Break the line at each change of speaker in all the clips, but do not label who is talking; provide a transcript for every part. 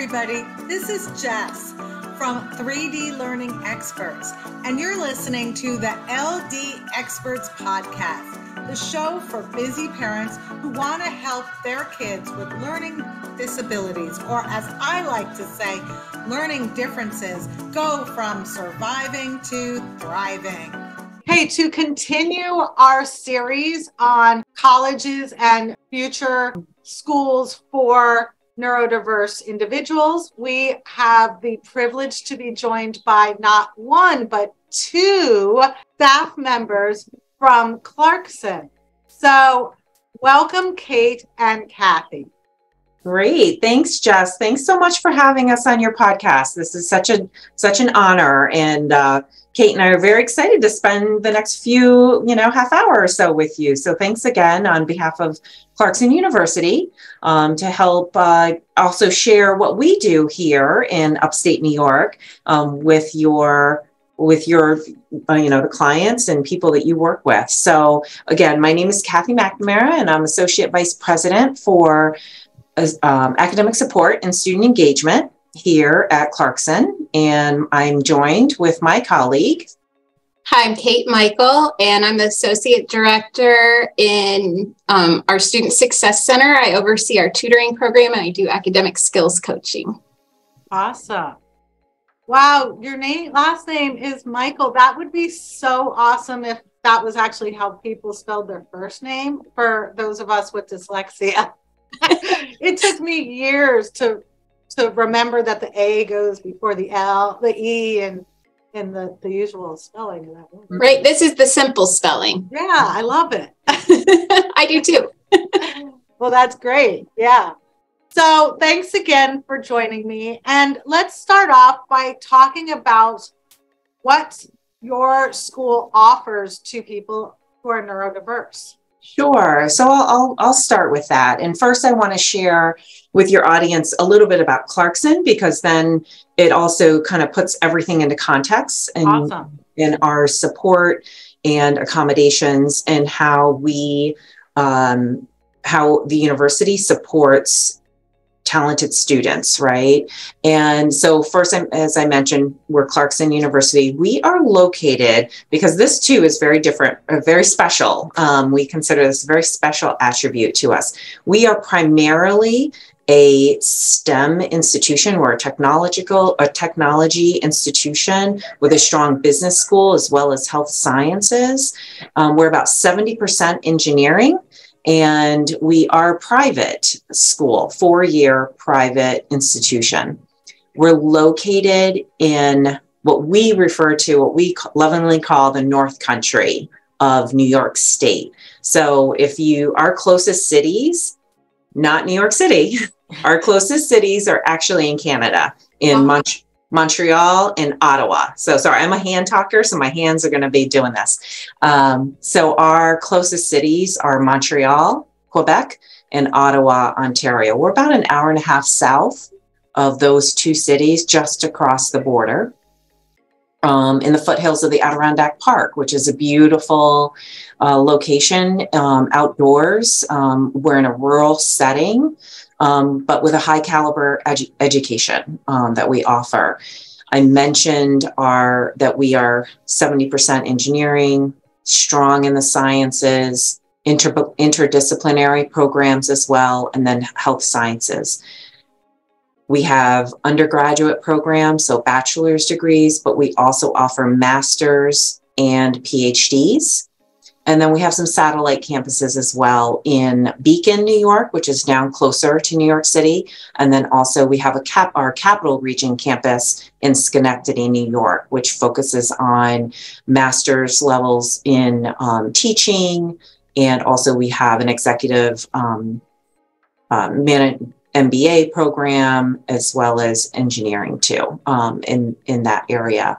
everybody. This is Jess from 3D Learning Experts, and you're listening to the LD Experts Podcast, the show for busy parents who want to help their kids with learning disabilities, or as I like to say, learning differences, go from surviving to thriving. Hey, to continue our series on colleges and future schools for neurodiverse individuals, we have the privilege to be joined by not one, but two staff members from Clarkson. So welcome, Kate and Cathy.
Great. Thanks, Jess. Thanks so much for having us on your podcast. This is such an honor. And Kate and I are very excited to spend the next few, half hour or so with you. So thanks again on behalf of Clarkson University to help also share what we do here in upstate New York with your the clients and people that you work with. So again, my name is Cathy McNamara, and I'm Associate Vice President for academic support and student engagement here at Clarkson, and I'm joined with my colleague.
Hi, I'm Kate Mikel, and I'm the Associate Director in our Student Success Center. I oversee our tutoring program, and I do academic skills coaching.
Awesome. Wow, your last name is Mikel. That would be so awesome if that was actually how people spelled their first name for those of us with dyslexia. It took me years to remember that the A goes before the L, the E, and the usual spelling of that word.
Right. This is the simple spelling.
Yeah, I love it.
I do too.
Well, that's great. Yeah. So thanks again for joining me. And let's start off by talking about what your school offers to people who are neurodiverse.
Sure. So I'll start with that. And first, I want to share with your audience a little bit about Clarkson, because then it also kind of puts everything into context and
Awesome.
in our support and accommodations and how the university supports talented students, right? And so first, as I mentioned, we're Clarkson University. We are located, because this too is very different, very special. We consider this a very special attribute to us. We are primarily a STEM institution. We're a technology institution with a strong business school as well as health sciences. We're about 70% engineering. And we are a private school, 4-year private institution. We're located in what we lovingly call the North Country of New York State. So our closest cities, not New York City, our closest cities are actually in Canada, in Montreal and Ottawa. So sorry, I'm a hand talker, so my hands are going to be doing this. So our closest cities are Montreal, Quebec, and Ottawa, Ontario. We're about an hour and a half south of those two cities, just across the border, in the foothills of the Adirondack Park, which is a beautiful location outdoors. We're in a rural setting, but with a high caliber education that we offer. I mentioned that we are 70% engineering, strong in the sciences, interdisciplinary programs as well, and then health sciences. We have undergraduate programs, so bachelor's degrees, but we also offer master's and PhDs. And then we have some satellite campuses as well in Beacon, New York, which is down closer to New York City. And then also we have our Capital Region campus in Schenectady, New York, which focuses on master's levels in teaching. And also we have an executive MBA program, as well as engineering too, in that area.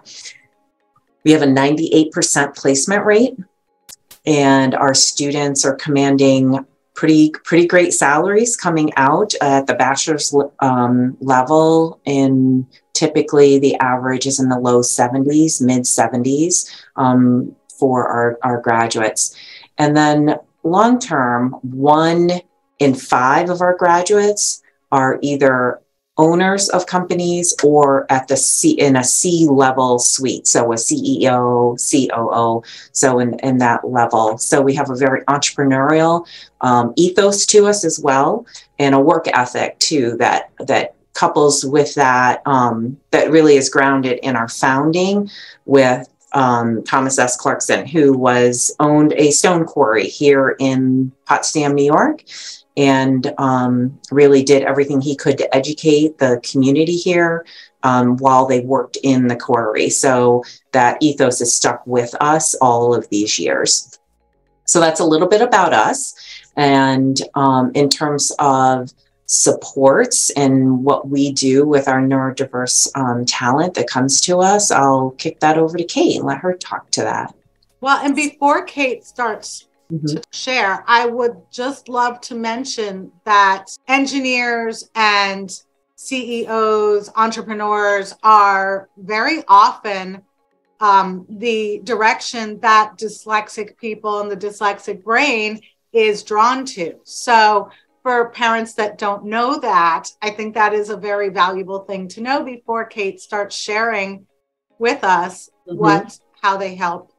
We have a 98% placement rate. And our students are commanding pretty great salaries coming out at the bachelor's level. And typically the average is in the low 70s, mid 70s for our graduates. And then long term, 1 in 5 of our graduates are either owners of companies or at the in a C-level suite. So a CEO, COO, so in that level. So we have a very entrepreneurial ethos to us as well, and a work ethic too that couples with that, that really is grounded in our founding with Thomas S. Clarkson, who owned a stone quarry here in Potsdam, New York, and really did everything he could to educate the community here while they worked in the quarry. So that ethos is stuck with us all of these years. So that's a little bit about us. And in terms of supports and what we do with our neurodiverse talent that comes to us, I'll kick that over to Kate and let her talk to that.
Well, and before Kate starts to share, I would just love to mention that engineers and CEOs, entrepreneurs are very often the direction that dyslexic people and the dyslexic brain is drawn to. So for parents that don't know that, I think that is a very valuable thing to know before Kate starts sharing with us how they help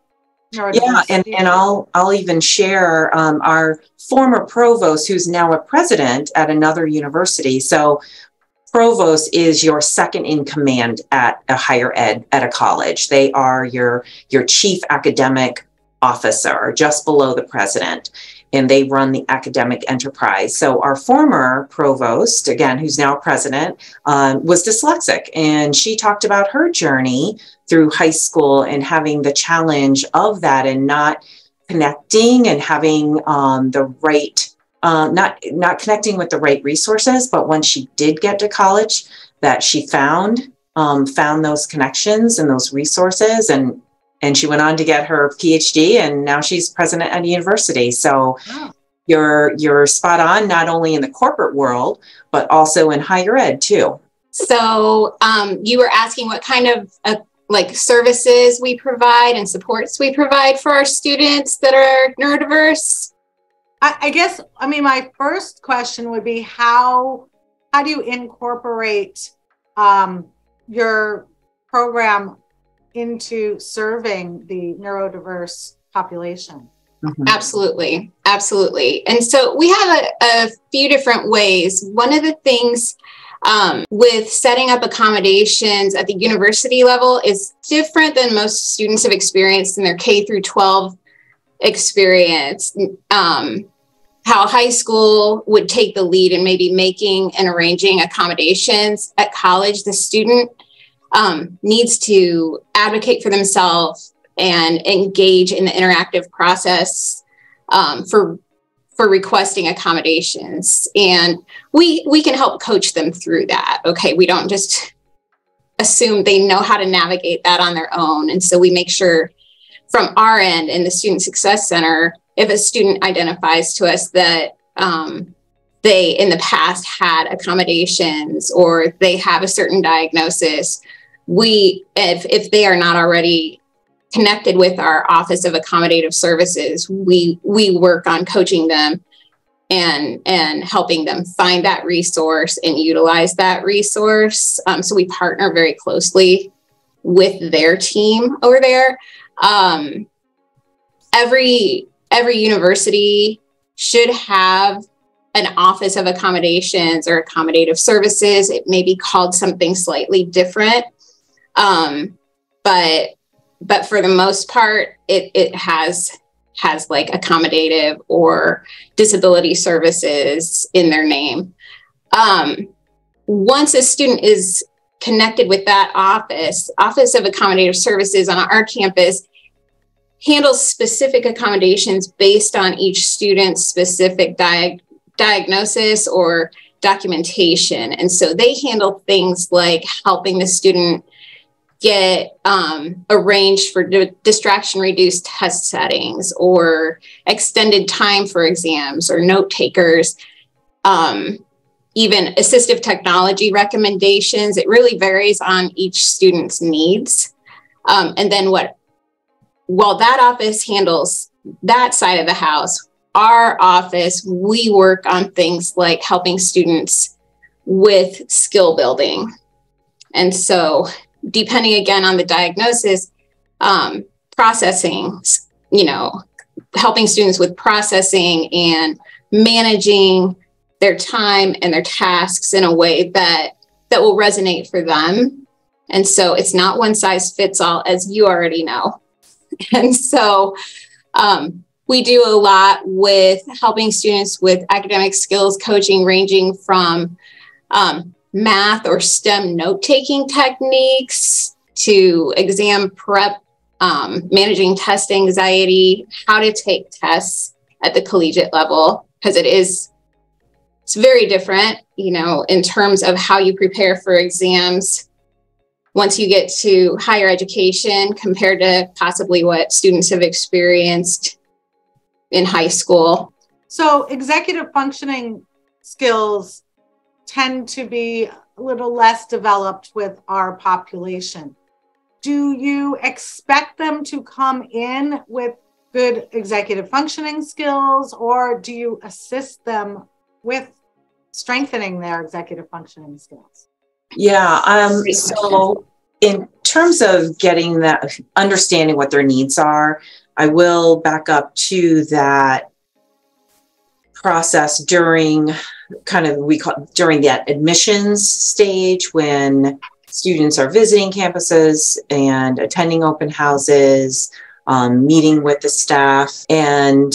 neurodiverse.
Yeah, and I'll even share our former provost, who's now a president at another university. So provost is your second in command at a higher ed at a college. They are your chief academic officer, just below the president, and they run the academic enterprise. So our former provost, again, who's now president, was dyslexic, and she talked about her journey through high school and having the challenge of that and not connecting and having the right, not connecting with the right resources. But when she did get to college, that she found those connections and those resources, and she went on to get her PhD, and now she's president at a university. So you're spot on, not only in the corporate world, but also in higher ed too.
So you were asking what kind of like services we provide and supports we provide for our students that are neurodiverse?
I guess, my first question would be how do you incorporate your program into serving the neurodiverse population?
Absolutely. And so we have a few different ways. One of the things with setting up accommodations at the university level is different than most students have experienced in their K through 12 experience. How high school would take the lead in maybe making and arranging accommodations. At college, the student needs to advocate for themselves and engage in the interactive process for requesting accommodations. And we can help coach them through that. Okay, we don't just assume they know how to navigate that on their own. And so we make sure from our end in the Student Success Center, if a student identifies to us that they in the past had accommodations or they have a certain diagnosis, if they are not already connected with our Office of Accommodative Services, we work on coaching them and helping them find that resource and utilize that resource. So we partner very closely with their team over there. Every university should have an Office of Accommodations or Accommodative Services. It may be called something slightly different. But for the most part, it has like accommodative or disability services in their name. Once a student is connected with that Office of Accommodative Services on our campus handles specific accommodations based on each student's specific diagnosis or documentation. And so they handle things like helping the student get arranged for distraction-reduced test settings or extended time for exams or note takers, even assistive technology recommendations. It really varies on each student's needs. And then while that office handles that side of the house, our office, we work on things like helping students with skill building. And so depending again on the diagnosis, processing, helping students with processing and managing their time and their tasks in a way that will resonate for them. And so it's not one size fits all, as you already know. And so we do a lot with helping students with academic skills coaching, ranging from math or STEM note-taking techniques to exam prep, managing test anxiety, how to take tests at the collegiate level, because it's very different, in terms of how you prepare for exams once you get to higher education compared to possibly what students have experienced in high school.
So executive functioning skills tend to be a little less developed with our population. Do you expect them to come in with good executive functioning skills, or do you assist them with strengthening their executive functioning skills?
Yeah. So in terms of getting that, understanding what their needs are, I will back up to that process during during that admissions stage, when students are visiting campuses and attending open houses, meeting with the staff. And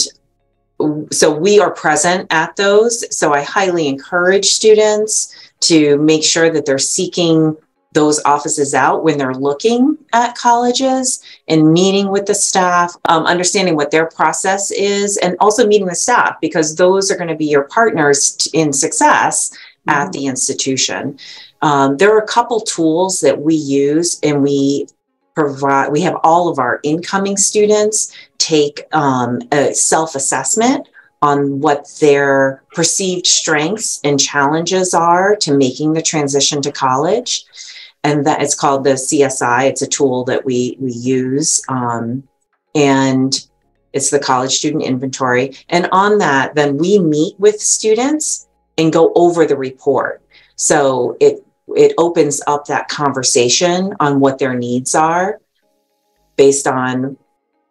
so we are present at those. So I highly encourage students to make sure that they're seeking those offices out when they're looking at colleges and meeting with the staff, understanding what their process is, and also meeting the staff, because those are going to be your partners in success at the institution. There are a couple tools that we use, and we have all of our incoming students take a self-assessment on what their perceived strengths and challenges are to making the transition to college. And that it's called the CSI. It's a tool that we use, and it's the College Student Inventory. And on that, then we meet with students and go over the report. So it opens up that conversation on what their needs are based on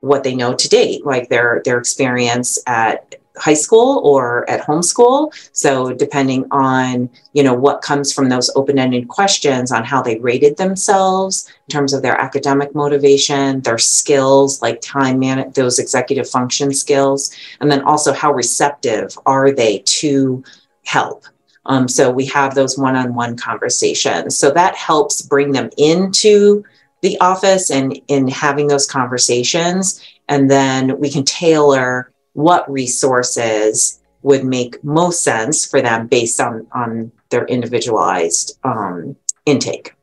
what they know to date, like their experience at high school or at homeschool. So depending on, what comes from those open-ended questions on how they rated themselves in terms of their academic motivation, their skills, like time management, those executive function skills, and then also how receptive are they to help. So we have those one-on-one conversations. So that helps bring them into the office and in having those conversations. And then we can tailor what resources would make most sense for them based on their individualized intake.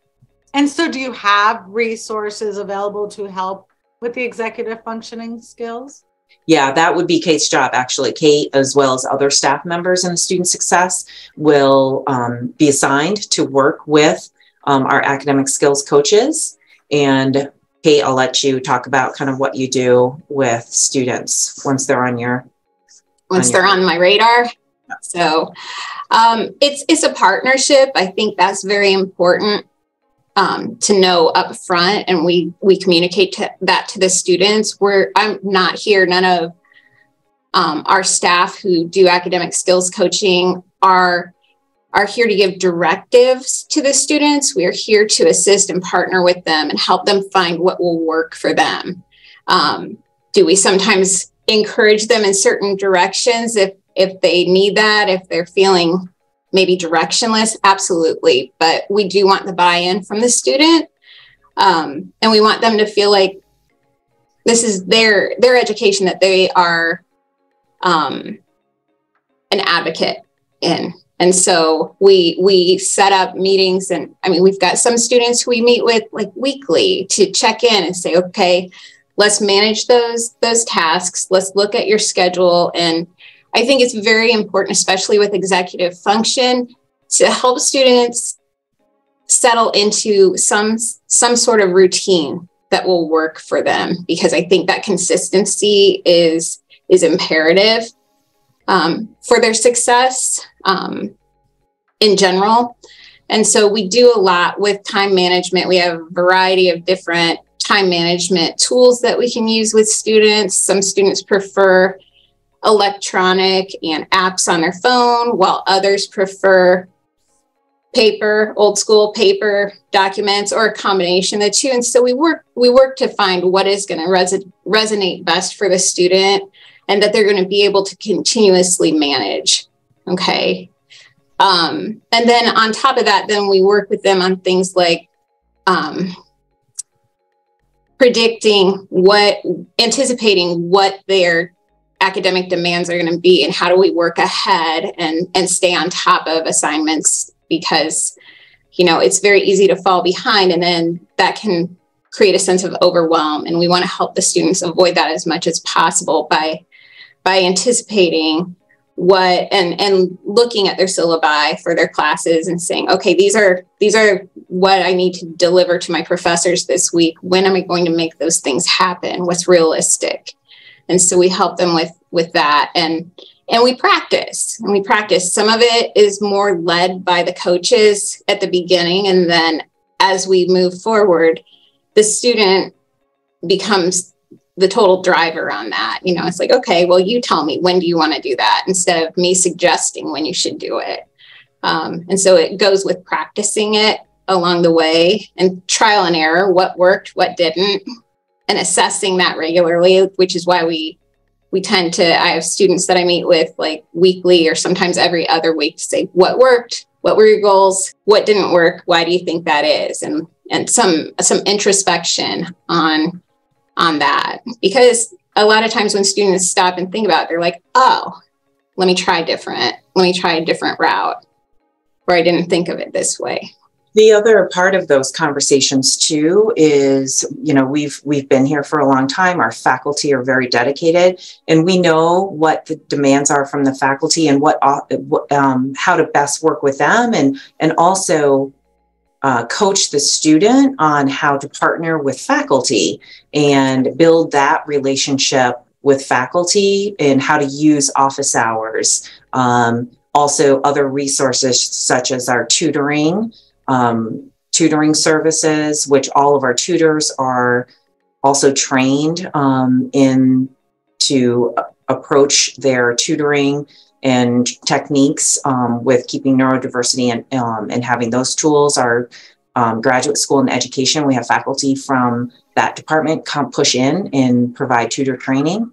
And so do you have resources available to help with the executive functioning skills?
Yeah, that would be Kate's job, actually. Kate, as well as other staff members in student success, will be assigned to work with our academic skills coaches. And Kate, I'll let you talk about kind of what you do with students once they're on
my radar. So it's a partnership. I think that's very important to know up front, and we communicate that to the students. I'm not here. None of our staff who do academic skills coaching are here to give directives to the students. We are here to assist and partner with them and help them find what will work for them. Do we sometimes encourage them in certain directions if they need that, if they're feeling maybe directionless? Absolutely. But we do want the buy-in from the student. And we want them to feel like this is their education, that they are an advocate in. And so we set up meetings, and we've got some students who we meet with like weekly to check in and say, okay, let's manage those tasks. Let's look at your schedule. And I think it's very important, especially with executive function, to help students settle into some sort of routine that will work for them, because I think that consistency is imperative for their success. in general. And so we do a lot with time management. We have a variety of different time management tools that we can use with students. Some students prefer electronic and apps on their phone, while others prefer paper, old school paper documents, or a combination of the two. And so we work to find what is going to resonate best for the student and that they're going to be able to continuously manage. Okay. And then on top of that, then we work with them on things like anticipating what their academic demands are going to be, and how do we work ahead and stay on top of assignments, because, it's very easy to fall behind, and then that can create a sense of overwhelm. And we want to help the students avoid that as much as possible by anticipating what and looking at their syllabi for their classes and saying, okay, these are what I need to deliver to my professors this week. When am I going to make those things happen? What's realistic? And so we help them with that, and we practice. Some of it is more led by the coaches at the beginning, and then as we move forward, the student becomes the total driver on that. It's like, okay, well, you tell me, when do you want to do that, instead of me suggesting when you should do it. And so it goes with practicing it along the way, and trial and error, what worked, what didn't, and assessing that regularly, which is why we tend to, I have students that I meet with like weekly or sometimes every other week to say, what worked, what were your goals, what didn't work, why do you think that is, and some introspection on that. Because a lot of times when students stop and think about it, they're like, oh, let me try a different route, or I didn't think of it this way.
The other part of those conversations too is, we've been here for a long time. Our faculty are very dedicated, and we know what the demands are from the faculty and how to best work with them, and also coach the student on how to partner with faculty and build that relationship with faculty and how to use office hours. Also other resources such as our tutoring services, which all of our tutors are also trained in to approach their tutoring and techniques with keeping neurodiversity and having those tools. Our graduate school and education, we have faculty from that department come push in and provide tutor training.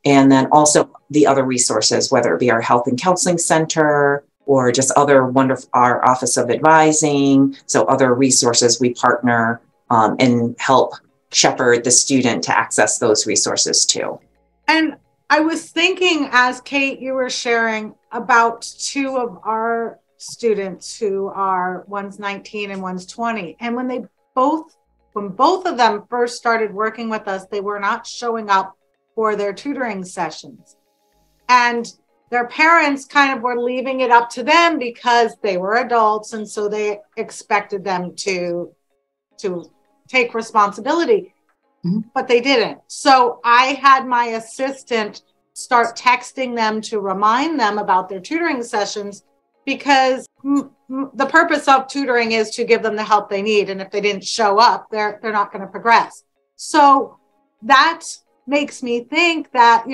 And then also the other resources, whether it be our health and counseling center or just other wonderful, our Office of Advising. So other resources we partner and help shepherd the student to access those resources too.
And I was thinking, as Kate, you were sharing about two of our students who are, one's 19 and one's 20. And when both of them first started working with us, they were not showing up for their tutoring sessions. And their parents kind of were leaving it up to them because they were adults. And so they expected them to take responsibility, but they didn't. So I had my assistant start texting them to remind them about their tutoring sessions, because the purpose of tutoring is to give them the help they need. And if they didn't show up, they're not going to progress. So that makes me think that,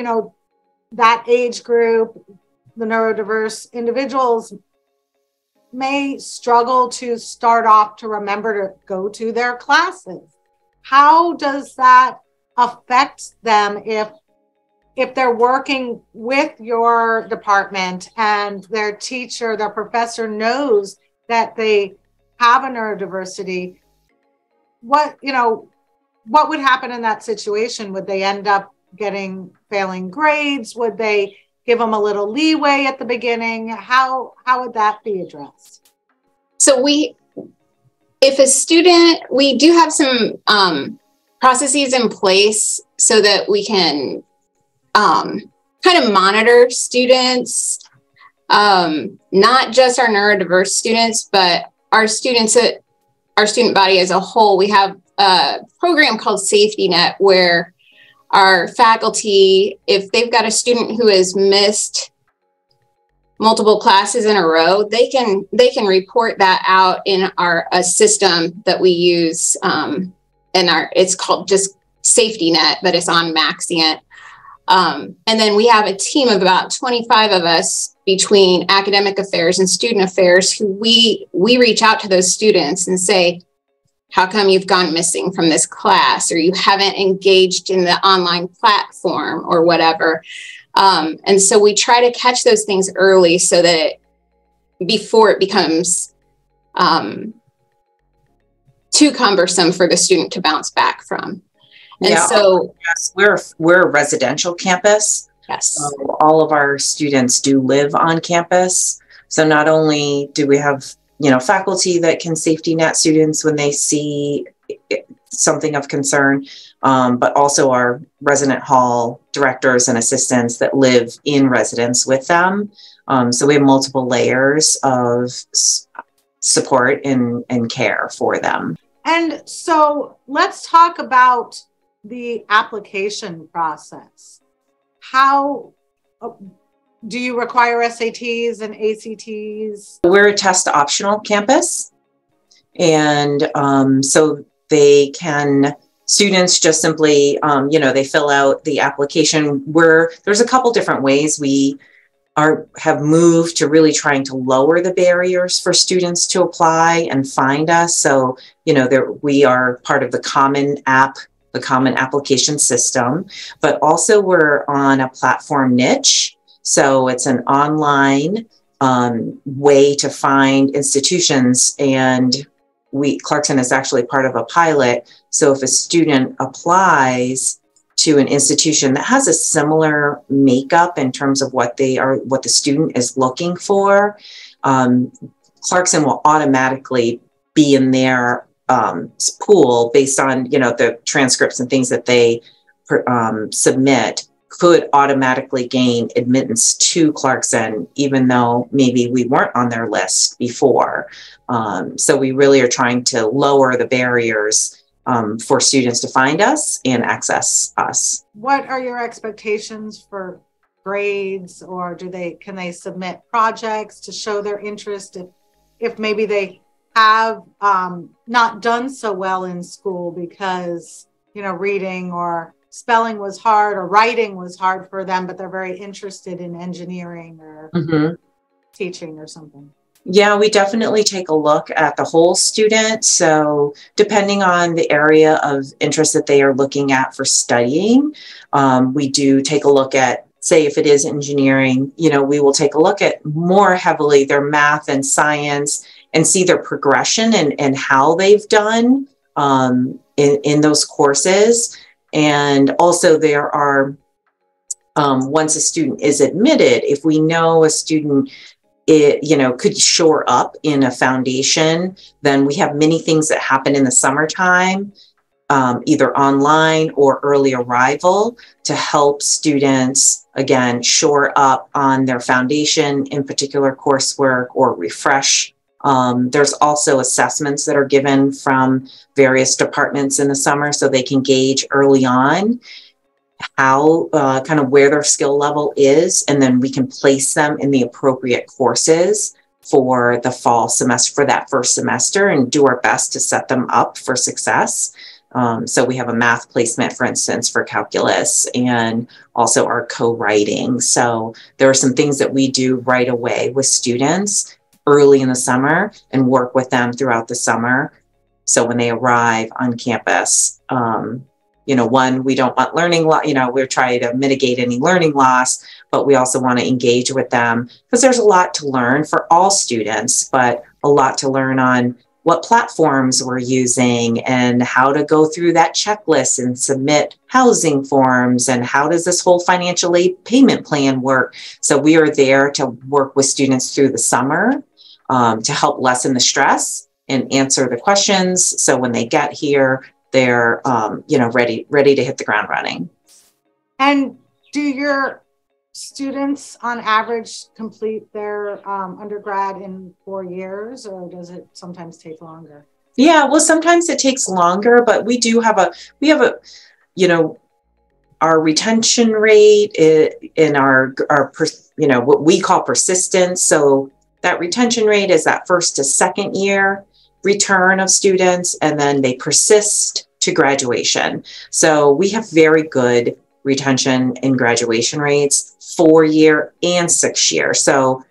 that age group, the neurodiverse individuals, may struggle to start off to remember to go to their classes. How does that affect them if they're working with your department and their teacher, their professor knows that they have a neurodiversity? What would happen in that situation? Would they end up failing grades? Would they give them a little leeway at the beginning? How would that be addressed?
So if a student, we do have some processes in place so that we can kind of monitor students, not just our neurodiverse students, but our students, our student body as a whole. We have a program called Safety Net, where our faculty, if they've got a student who has missed multiple classes in a row, they can report that out in a system that we use, it's called just Safety Net, but it's on Maxient. And then we have a team of about 25 of us between academic affairs and student affairs who we reach out to those students and say, how come you've gone missing from this class, or you haven't engaged in the online platform or whatever. And so we try to catch those things early so that before it becomes too cumbersome for the student to bounce back from. And so
yes, we're a residential campus.
Yes.
So all of our students do live on campus. So not only do we have, faculty that can safety net students when they see something of concern, but also our resident hall directors and assistants that live in residence with them. So we have multiple layers of support and care for them.
And so let's talk about the application process. How do you require SATs and ACTs?
We're a test optional campus. And so students just simply, they fill out the application. There's a couple different ways we have moved to really trying to lower the barriers for students to apply and find us. So, we are part of the common application system, but also we're on a platform niche. So it's an online way to find institutions, and Clarkson is actually part of a pilot. So if a student applies to an institution that has a similar makeup in terms of what the student is looking for, Clarkson will automatically be in their pool based on, the transcripts and things that they submit, could automatically gain admittance to Clarkson, even though maybe we weren't on their list before. So we really are trying to lower the barriers for students to find us and access us.
What are your expectations for grades, or can they submit projects to show their interest if maybe they have not done so well in school because, reading or spelling was hard or writing was hard for them, but they're very interested in engineering or teaching or something?
Yeah, we definitely take a look at the whole student. So depending on the area of interest that they are looking at for studying, we do take a look at, say, if it is engineering, we will take a look at more heavily their math and science and see their progression and how they've done in those courses. And also there are, once a student is admitted, if we know a student could shore up in a foundation, then we have many things that happen in the summertime, either online or early arrival, to help students, again, shore up on their foundation, in particular coursework, or refresh. There's also assessments that are given from various departments in the summer, so they can gauge early on how kind of where their skill level is, and then we can place them in the appropriate courses for the fall semester, for that first semester, and do our best to set them up for success. So we have a math placement, for instance, for calculus, and also our co-writing. So there are some things that we do right away with students early in the summer and work with them throughout the summer. So when they arrive on campus, one, we don't want learning loss, we're trying to mitigate any learning loss, but we also want to engage with them because there's a lot to learn for all students, but a lot to learn on what platforms we're using and how to go through that checklist and submit housing forms, and how does this whole financial aid payment plan work. So we are there to work with students through the summer to help lessen the stress and answer the questions. So when they get here, they're ready to hit the ground running.
And do your students on average complete their undergrad in 4 years, or does it sometimes take longer? Yeah,
well, sometimes it takes longer, but we have a our retention rate in our what we call persistence. So that retention rate is that first to second year return of students, and then they persist to graduation. So we have very good retention and graduation rates 4-year and 6-year. So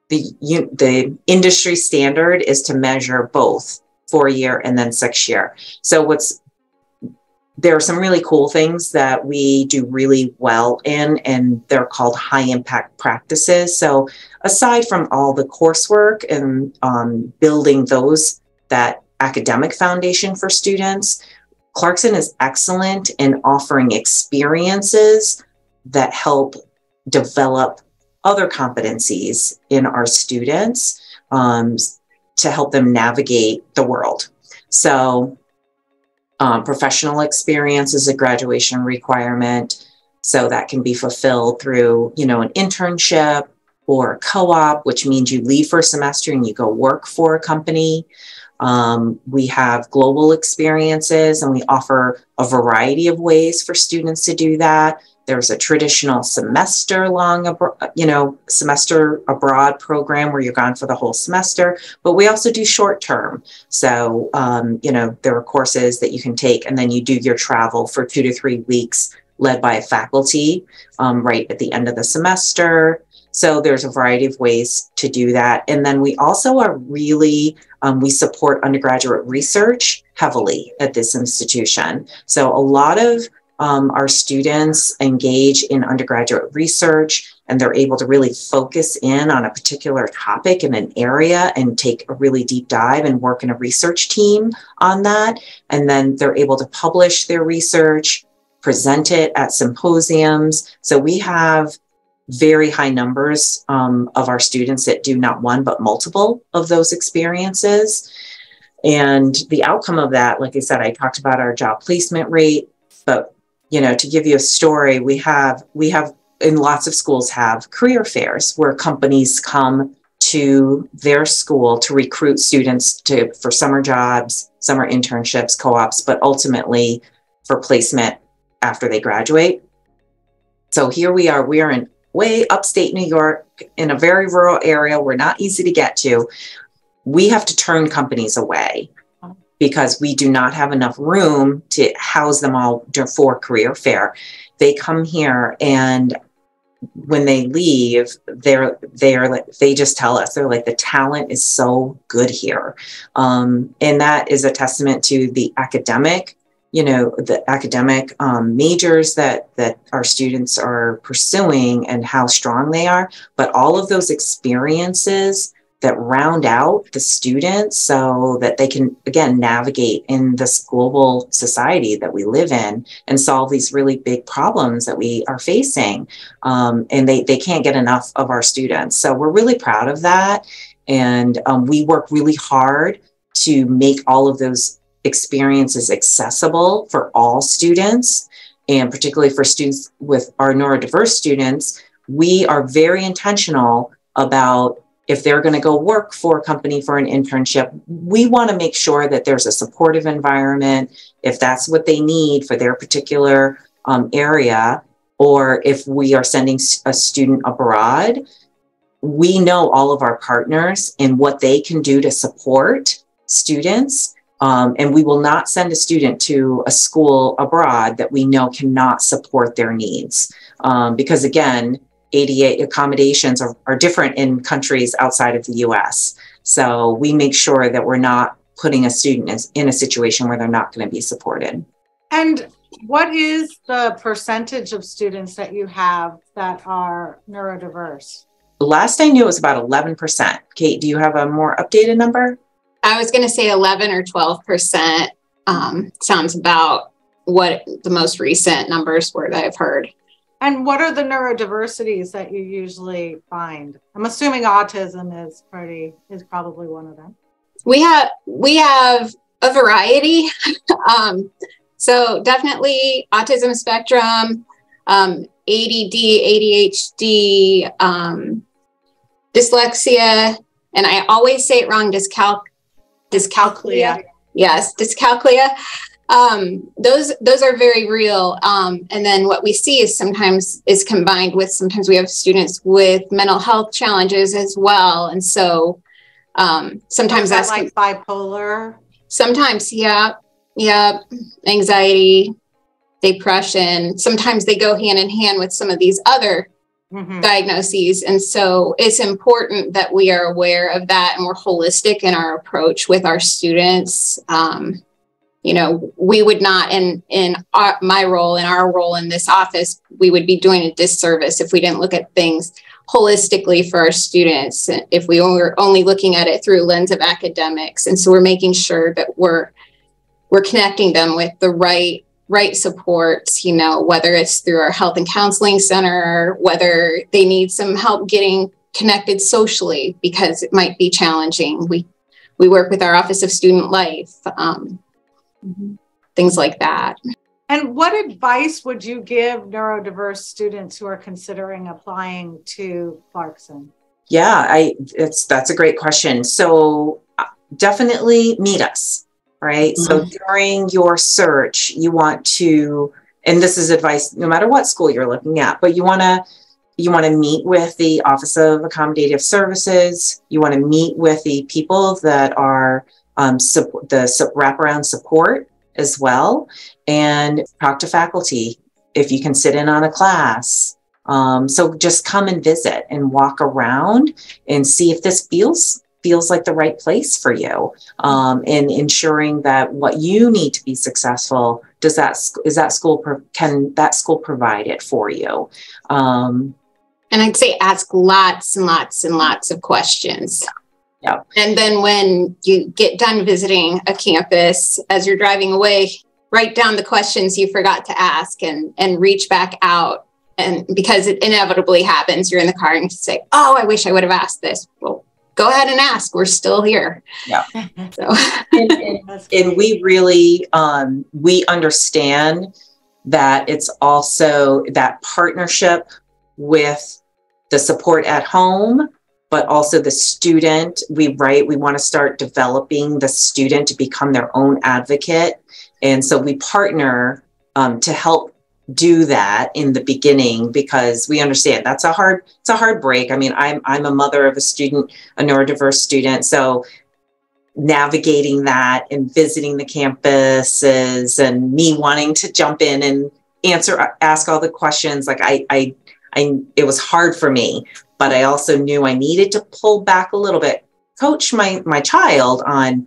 the industry standard is to measure both 4-year and then 6-year. So there are some really cool things that we do really well in, and they're called high impact practices. So aside from all the coursework and building that academic foundation for students, Clarkson is excellent in offering experiences that help develop other competencies in our students to help them navigate the world. So professional experience is a graduation requirement. So that can be fulfilled through, an internship or a co-op, which means you leave for a semester and you go work for a company. We have global experiences, and we offer a variety of ways for students to do that. There's a traditional semester abroad program where you're gone for the whole semester, but we also do short term. So, there are courses that you can take, and then you do your travel for 2 to 3 weeks led by a faculty right at the end of the semester. So there's a variety of ways to do that. And then we also are really, we support undergraduate research heavily at this institution. So a lot of our students engage in undergraduate research, and they're able to really focus in on a particular topic in an area and take a really deep dive and work in a research team on that. And then they're able to publish their research, present it at symposiums. So we have very high numbers of our students that do not one, but multiple of those experiences. And the outcome of that, like I said, I talked about our job placement rate, but to give you a story, we have in lots of schools have career fairs where companies come to their school to recruit students for summer jobs, summer internships, co-ops, but ultimately for placement after they graduate. So here we are in way upstate New York in a very rural area. We're not easy to get to. We have to turn companies away because we do not have enough room to house them all for career fair. They come here, and when they leave, they just tell us, they're like, the talent is so good here. And that is a testament to the academic majors that our students are pursuing and how strong they are, but all of those experiences that round out the students so that they can, again, navigate in this global society that we live in and solve these really big problems that we are facing. And they can't get enough of our students. So we're really proud of that. And we work really hard to make all of those experiences accessible for all students, and particularly for students with our neurodiverse students. We are very intentional about, if they're going to go work for a company for an internship, we want to make sure that there's a supportive environment, if that's what they need for their particular area, or if we are sending a student abroad, we know all of our partners and what they can do to support students. And we will not send a student to a school abroad that we know cannot support their needs. Because again, ADA accommodations are different in countries outside of the US. So we make sure that we're not putting a student in a situation where they're not going to be supported.
And what is the percentage of students that you have that are neurodiverse?
The last I knew it was about 11%. Kate, do you have a more updated number?
I was going to say 11 or 12%. Sounds about what the most recent numbers were that I've heard.
And what are the neurodiversities that you usually find? I'm assuming autism is probably one of them.
We have a variety. So definitely autism spectrum, ADD, ADHD, dyslexia, and I always say it wrong, dyscalculia. Yes, dyscalculia. Those are very real. And then what we see is sometimes we have students with mental health challenges as well. And so sometimes that's
like bipolar.
Sometimes, yeah, anxiety, depression. Sometimes they go hand in hand with some of these other diagnoses. And so it's important that we are aware of that and we're holistic in our approach with our students. We would not, in our role in this office, we would be doing a disservice if we didn't look at things holistically for our students, if we were only looking at it through a lens of academics. And so we're making sure that we're connecting them with the right supports, whether it's through our health and counseling center, whether they need some help getting connected socially, because it might be challenging. We work with our Office of Student Life, things like that.
And what advice would you give neurodiverse students who are considering applying to Clarkson?
Yeah, that's a great question. So definitely meet us, right? So during your search, you want to, and this is advice no matter what school you're looking at, but you want to meet with the Office of Accommodative Services. You want to meet with the people that are the wraparound support as well, and talk to faculty if you can sit in on a class. So just come and visit and walk around and see if this feels like the right place for you, and ensuring that what you need to be successful, can that school provide it for you?
And I'd say ask lots and lots and lots of questions.
Yeah.
And then when you get done visiting a campus, as you're driving away, write down the questions you forgot to ask and reach back out. And because it inevitably happens, you're in the car and you say, oh, I wish I would have asked this. Well, go ahead and ask. We're still here.
Yeah.
So.
and we really, we understand that it's also that partnership with the support at home, but also the student. We want to start developing the student to become their own advocate. And so we partner to help do that in the beginning, because we understand it's a hard break. I mean, I'm a mother of a neurodiverse student. So navigating that and visiting the campuses and me wanting to jump in and ask all the questions, like it was hard for me. But I also knew I needed to pull back a little bit, coach my child on,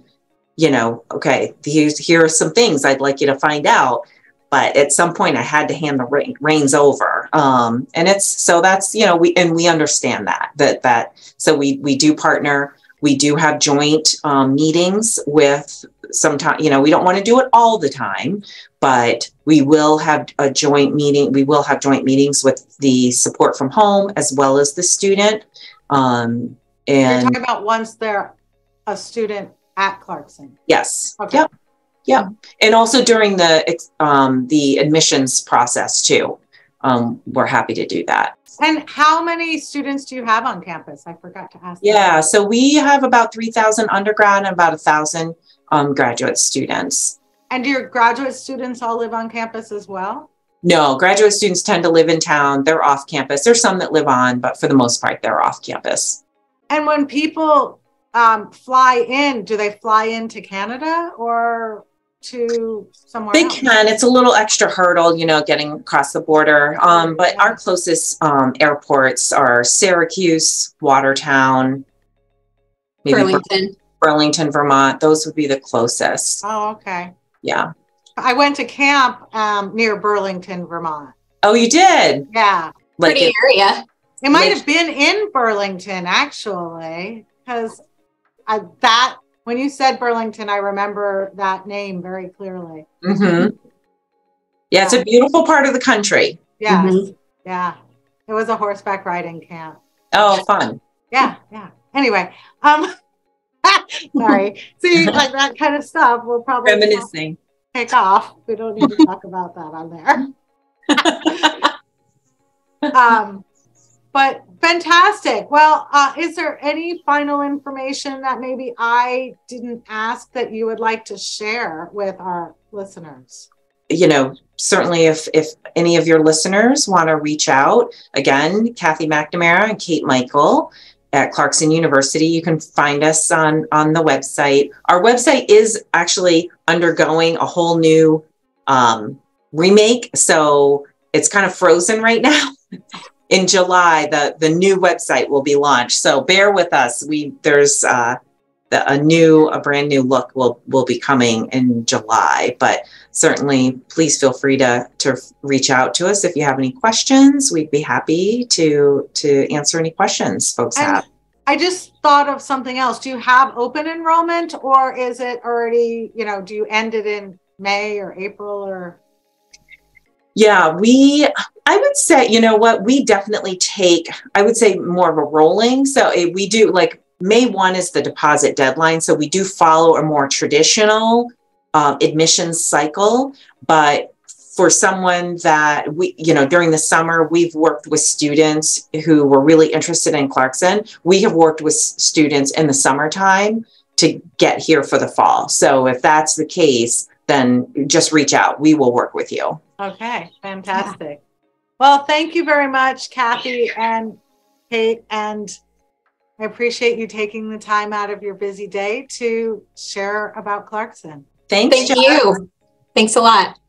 okay, here are some things I'd like you to find out. But at some point I had to hand the reins over. And that's, we understand that. So we do partner. We do have joint meetings with sometimes, we don't want to do it all the time, but we will have a joint meeting. We will have joint meetings with the support from home as well as the student. And
you're talking about once they're a student at Clarkson.
Yes.
Okay.
Yep. Yeah. And also during the admissions process too. We're happy to do that.
And how many students do you have on campus? I forgot to ask.
Yeah. So we have about 3,000 undergrad and about 1,000 graduate students.
And do your graduate students all live on campus as well?
No, graduate students tend to live in town. They're off campus. There's some that live on, but for the most part, they're off campus.
And when people fly in, do they fly into Canada or to somewhere else?
They can. It's a little extra hurdle, getting across the border. But our closest airports are Syracuse, Watertown, maybe Burlington, Vermont. Those would be the closest.
Oh, okay.
Yeah.
I went to camp near Burlington, Vermont.
Oh, you did?
Yeah.
Pretty area.
It might have been in Burlington, actually, because when you said Burlington, I remember that name very clearly.
Mm-hmm. Yeah, it's a beautiful part of the country.
Yes.
Mm-hmm.
Yeah. It was a horseback riding camp.
Oh, fun.
Yeah. Anyway, sorry. See, like that kind of stuff we'll probably
reminiscing.
Take off. We don't need to talk about that on there. But fantastic. Well, is there any final information that maybe I didn't ask that you would like to share with our listeners?
Certainly if any of your listeners want to reach out, again, Cathy McNamara and Kate Mikel at Clarkson University, you can find us on the website. Our website is actually undergoing a whole new remake, so it's kind of frozen right now. In July, the new website will be launched, so bear with us. There's a brand new look will be coming in July, but certainly please feel free to reach out to us if you have any questions. We'd be happy to answer any questions folks have.
I just thought of something else. Do you have open enrollment, or is it already, do you end it in May or April or?
Yeah, I would say, we definitely take, I would say more of a rolling. So we do, like, May 1 is the deposit deadline. So we do follow a more traditional admissions cycle. But for someone that during the summer, we've worked with students who were really interested in Clarkson. We have worked with students in the summertime to get here for the fall. So if that's the case, then just reach out. We will work with you.
Okay, fantastic. Yeah. Well, thank you very much, Cathy and Kate, and I appreciate you taking the time out of your busy day to share about Clarkson.
Thank
you. Thanks a lot.